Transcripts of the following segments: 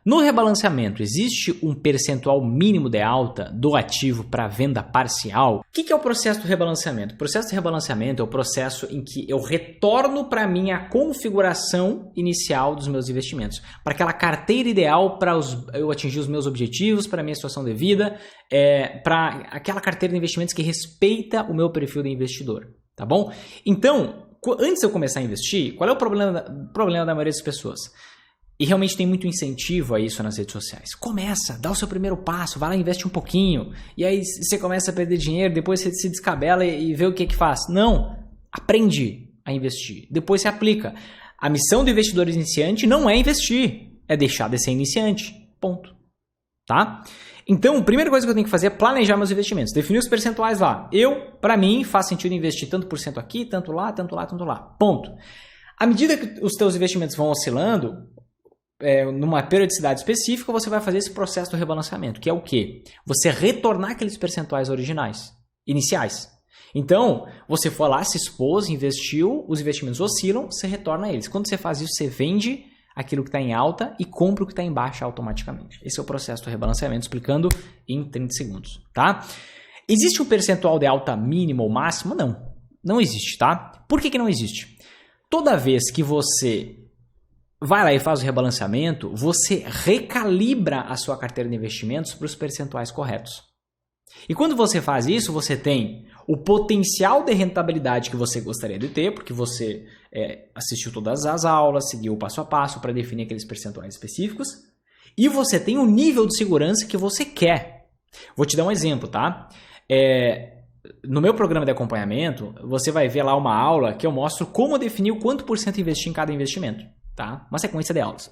No rebalanceamento, existe um percentual mínimo de alta do ativo para venda parcial? O que é o processo do rebalanceamento? O processo de rebalanceamento é o processo em que eu retorno para mim a configuração inicial dos meus investimentos, para aquela carteira ideal para eu atingir os meus objetivos, para a minha situação de vida, para aquela carteira de investimentos que respeita o meu perfil de investidor, tá bom? Então, antes de eu começar a investir, qual é o problema da maioria das pessoas? E realmente tem muito incentivo a isso nas redes sociais. Começa, dá o seu primeiro passo, vai lá e investe um pouquinho. E aí você começa a perder dinheiro, depois você se descabela e vê o que faz. Não, aprende a investir. Depois você aplica. A missão do investidor iniciante não é investir, é deixar de ser iniciante. Ponto. Tá? Então, a primeira coisa que eu tenho que fazer é planejar meus investimentos. Definir os percentuais lá. Para mim, faz sentido investir tanto por cento aqui, tanto lá, tanto lá, tanto lá. Ponto. À medida que os teus investimentos vão oscilando, numa periodicidade específica, você vai fazer esse processo do rebalanceamento, que é o quê? Você retornar aqueles percentuais iniciais. Então, você foi lá, se expôs, investiu, os investimentos oscilam, você retorna eles. Quando você faz isso, você vende aquilo que está em alta e compra o que está em baixa automaticamente. Esse é o processo do rebalanceamento, explicando em 30 segundos, tá? Existe um percentual de alta mínimo ou máximo? Não. Não existe, tá? Por que não existe? Toda vez que você vai lá e faz o rebalanceamento, você recalibra a sua carteira de investimentos para os percentuais corretos. E quando você faz isso, você tem o potencial de rentabilidade que você gostaria de ter, porque você assistiu todas as aulas, seguiu o passo a passo para definir aqueles percentuais específicos, e você tem o nível de segurança que você quer. Vou te dar um exemplo, tá? No meu programa de acompanhamento, você vai ver lá uma aula que eu mostro como definir o quanto por cento investir em cada investimento. Tá? Uma sequência de aulas.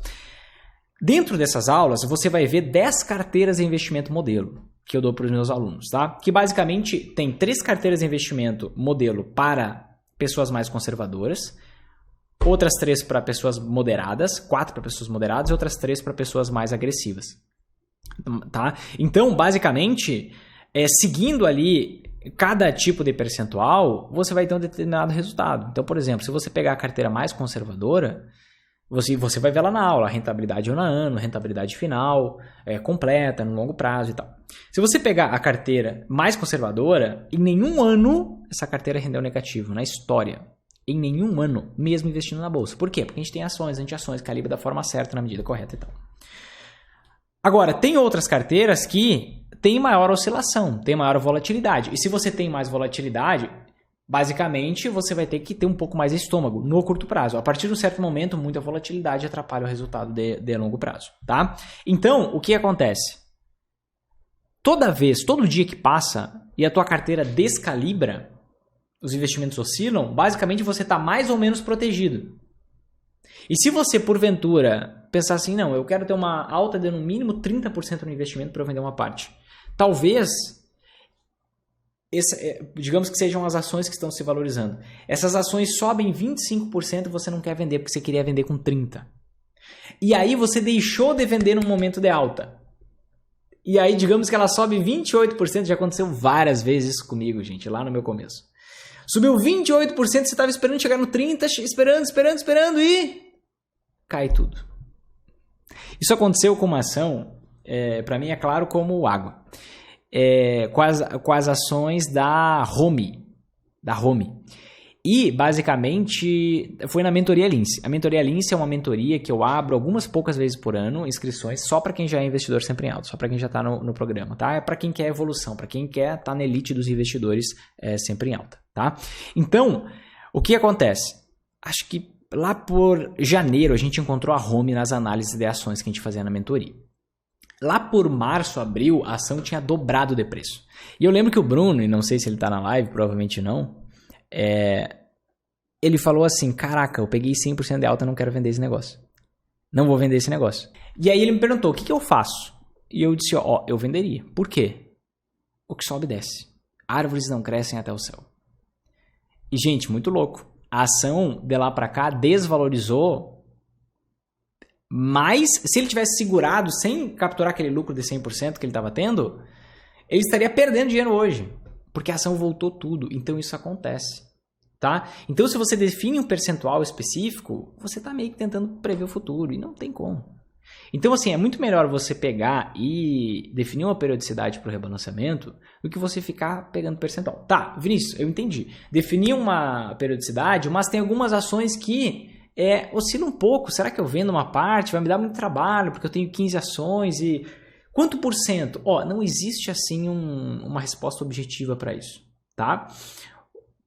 Dentro dessas aulas, você vai ver 10 carteiras de investimento modelo que eu dou para os meus alunos, tá? Que basicamente tem 3 carteiras de investimento modelo para pessoas mais conservadoras, outras 3 para pessoas moderadas, 4 para pessoas moderadas e outras 3 para pessoas mais agressivas. Tá? Então, basicamente, seguindo ali cada tipo de percentual, você vai ter um determinado resultado. Então, por exemplo, se você pegar a carteira mais conservadora, você vai ver lá na aula, rentabilidade ano a ano, rentabilidade final, completa, no longo prazo e tal. Se você pegar a carteira mais conservadora, em nenhum ano essa carteira rendeu negativo, na história. Em nenhum ano, mesmo investindo na bolsa. Por quê? Porque a gente tem ações, anti-ações, calibra da forma certa, na medida correta e tal. Agora, tem outras carteiras que têm maior oscilação, têm maior volatilidade. E se você tem mais volatilidade, basicamente, você vai ter que ter um pouco mais de estômago no curto prazo. A partir de um certo momento, muita volatilidade atrapalha o resultado de longo prazo, tá? Então, o que acontece? Todo dia que passa e a tua carteira descalibra, os investimentos oscilam, basicamente você está mais ou menos protegido. E se você, porventura, pensar assim, não, eu quero ter uma alta de no mínimo 30% no investimento para eu vender uma parte. Talvez digamos que sejam as ações que estão se valorizando. Essas ações sobem 25% e você não quer vender porque você queria vender com 30%. E aí você deixou de vender num momento de alta. E aí digamos que ela sobe 28%, já aconteceu várias vezes isso comigo, gente, lá no meu começo. Subiu 28%, você estava esperando chegar no 30%, esperando e cai tudo. Isso aconteceu com uma ação, para mim é claro como água. Com as ações da Home. E, basicamente, foi na Mentoria Lince. A Mentoria Lince é uma mentoria que eu abro algumas poucas vezes por ano, inscrições, só para quem já é investidor sempre em alta, só para quem já está no programa, tá? É para quem quer evolução, para quem quer estar na elite dos investidores sempre em alta, tá? Então, o que acontece? Acho que lá por janeiro a gente encontrou a Home nas análises de ações que a gente fazia na mentoria. Lá por março, abril, a ação tinha dobrado de preço. E eu lembro que o Bruno, e não sei se ele está na live, provavelmente não, ele falou assim, caraca, eu peguei 100% de alta, não quero vender esse negócio. Não vou vender esse negócio. E aí ele me perguntou, o que eu faço? E eu disse, eu venderia. Por quê? O que sobe desce. Árvores não crescem até o céu. E, gente, muito louco. A ação de lá para cá desvalorizou, mas se ele tivesse segurado sem capturar aquele lucro de 100% que ele estava tendo, ele estaria perdendo dinheiro hoje, porque a ação voltou tudo. Então isso acontece, tá? Então se você define um percentual específico, você está meio que tentando prever o futuro e não tem como. Então, assim, é muito melhor você pegar e definir uma periodicidade para o rebalanceamento do que você ficar pegando percentual. Tá, Vinícius, eu entendi. Definir uma periodicidade, mas tem algumas ações que oscilam um pouco. Será que eu vendo uma parte? Vai me dar muito trabalho, porque eu tenho 15 ações e... Quanto por cento? Não existe, assim, uma resposta objetiva para isso, tá?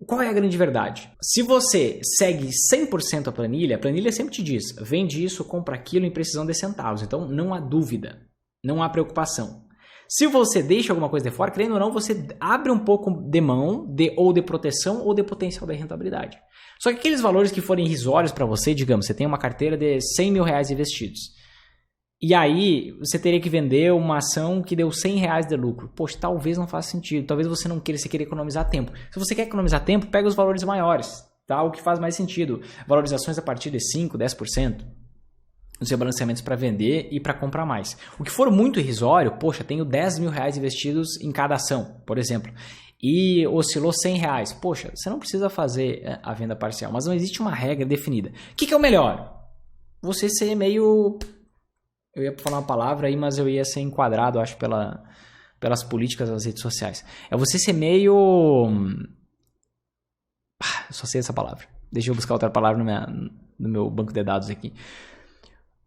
Qual é a grande verdade? Se você segue 100% a planilha sempre te diz, vende isso, compra aquilo em precisão de centavos. Então, não há dúvida, não há preocupação. Se você deixa alguma coisa de fora, querendo ou não, você abre um pouco de mão ou de proteção ou de potencial de rentabilidade. Só que aqueles valores que forem irrisórios para você, digamos, você tem uma carteira de 100 mil reais investidos. E aí, você teria que vender uma ação que deu 100 reais de lucro. Poxa, talvez não faça sentido. Talvez você não queira, você queira economizar tempo. Se você quer economizar tempo, pega os valores maiores, tá? O que faz mais sentido. Valorizações a partir de 5%, 10%. Os rebalanceamentos para vender e para comprar mais. O que for muito irrisório, poxa, tenho 10 mil reais investidos em cada ação, por exemplo. E oscilou 100 reais. Poxa, você não precisa fazer a venda parcial, mas não existe uma regra definida. O que é o melhor? Você ser meio... Eu ia falar uma palavra aí, mas eu ia ser enquadrado, acho, pelas políticas das redes sociais. É você ser meio... Eu só sei essa palavra. Deixa eu buscar outra palavra no meu banco de dados aqui.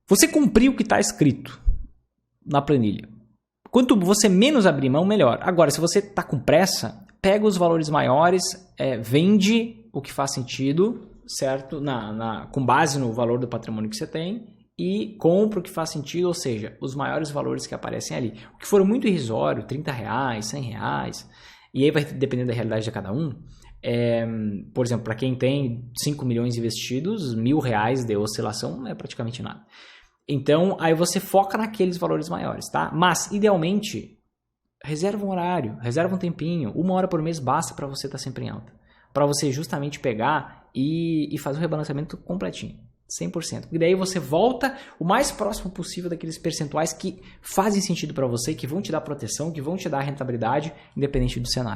Você cumprir o que está escrito na planilha. Quanto você menos abrir mão, melhor. Agora, se você está com pressa, pega os valores maiores, vende o que faz sentido, certo? Com base no valor do patrimônio que você tem, e compra o que faz sentido, ou seja, os maiores valores que aparecem ali. O que for muito irrisório, 30 reais, 100 reais, e aí vai depender da realidade de cada um. Por exemplo, para quem tem 5 milhões investidos, 1.000 reais de oscilação não é praticamente nada. Então, aí você foca naqueles valores maiores, tá? Mas, idealmente, reserva um horário, reserva um tempinho, 1 hora por mês basta para você estar sempre em alta. Para você justamente pegar e fazer o rebalanceamento completinho. 100%. Porque daí você volta o mais próximo possível daqueles percentuais que fazem sentido para você, que vão te dar proteção, que vão te dar rentabilidade, independente do cenário.